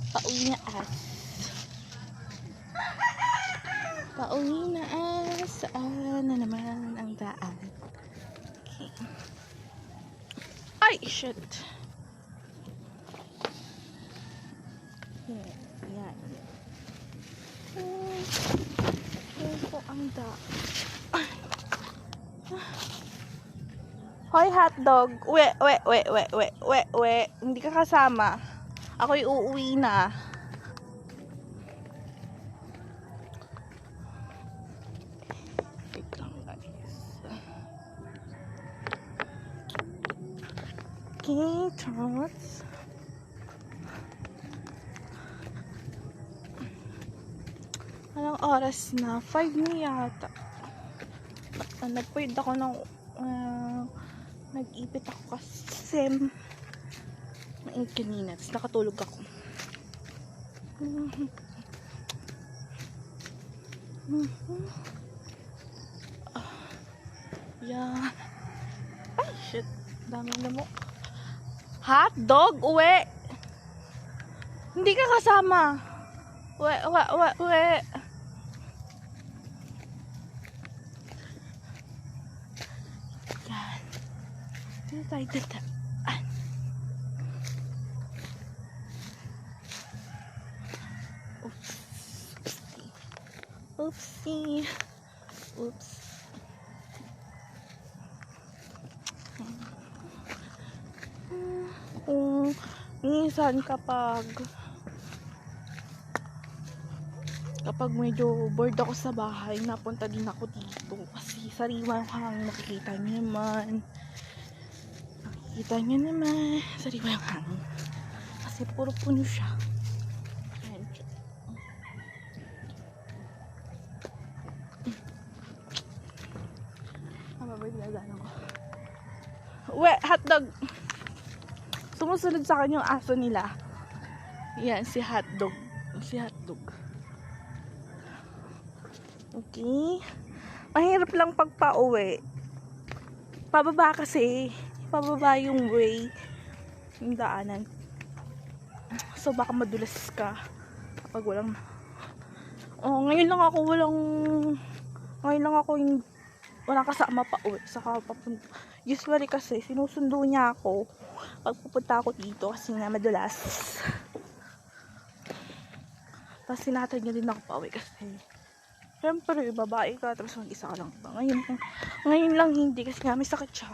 Pauwi na as. Pauwi na as. Saan na naman ang daan? Okay. Ay, shit. Yan. Yan po ang daan. Hoy, hotdog. We. Hindi ka kasama. Ako'y uuwi na. Wait lang, guys. Okay, tots. Anong oras na? 5 na yata. Nagpuyod ako ng nag-ipit ako kasi mainit kanina, tapos nakatulog ako. Yeah. Ay, shit. Daming lamok. Hotdog, uwi. Hindi ka kasama. Uwi. Yan. Dito tayo dadaan. Oopsie. Oops. Minsan kapag medyo bored ako sa bahay, napunta din ako dito kasi sariwa yung hangin. Nakikita nyo naman sariwa yung hangin kasi puro puno siya. Uwe, hotdog. Sumusunod sa akin yung aso nila. Yan, si hotdog. Okay. Mahirap lang pagpa-uwi. Pababa kasi. Pababa yung way. Yung daanan. So, baka madulas ka. Kapag walang... Oh, ngayon lang ako yung walang kasama pa uwi. Saka papunta. Usually kasi, sinusundo niya ako pag pupunta ako dito kasi nga madulas. Tapos sinatag niya din ako pa uwi kasi siyempre, babae ka, tapos mag-isa ka lang pa. Ngayon lang hindi kasi nga may sakit siya.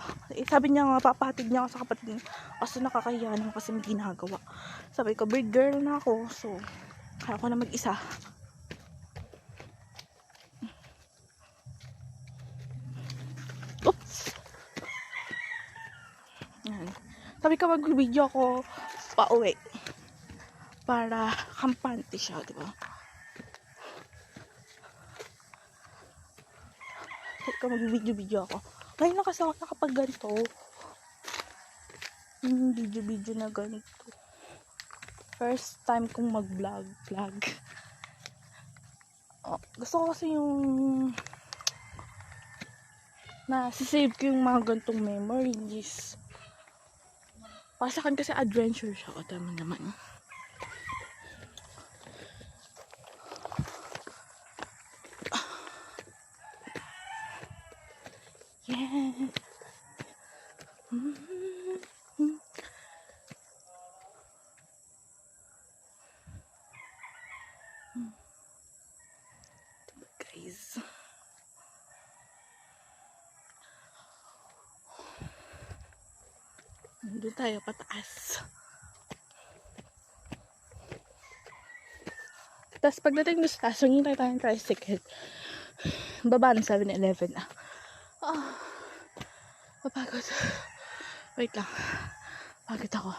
Sabi niya nga, papahatid niya ako sa kapatid niya. Kaso nakakahiya naman kasi may ginagawa. Sabi ko, bird girl na ako. So, kaya ko na mag-isa. Oops! Yan. Sabi ko, mag-video ako pa uwi. Para kampante siya, diba? Mag-video ako. Ngayon na kasi ako nakapag ganito. Video na ganito. First time kong mag-vlog. Oh, gusto ko kasi yung save ko yung mga ganitong memories. Para sa akin kasi adventure siya. O, tama naman. Yeah. Guys. Doon tayo pataas. Tapos pagdating doon sa taas, hintay tayo ng tricycle. Baba ng 7-Eleven na. Mapagod. Wait lang. Pagod ako.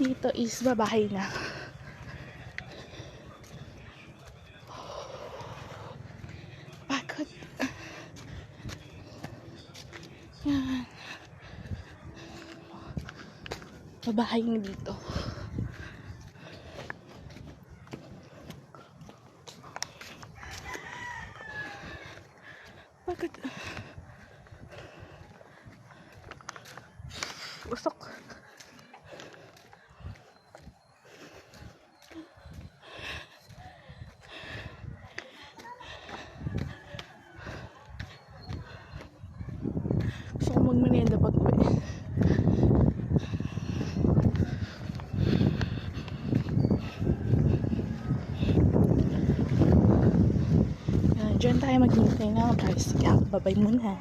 dito is babahay na. Pagod. Yan. Babahay na dito. Pagod. Usok. Gusto ko magmerienda pag uwi. Diyan tayo maghintay na. Guys, sige, babay muna.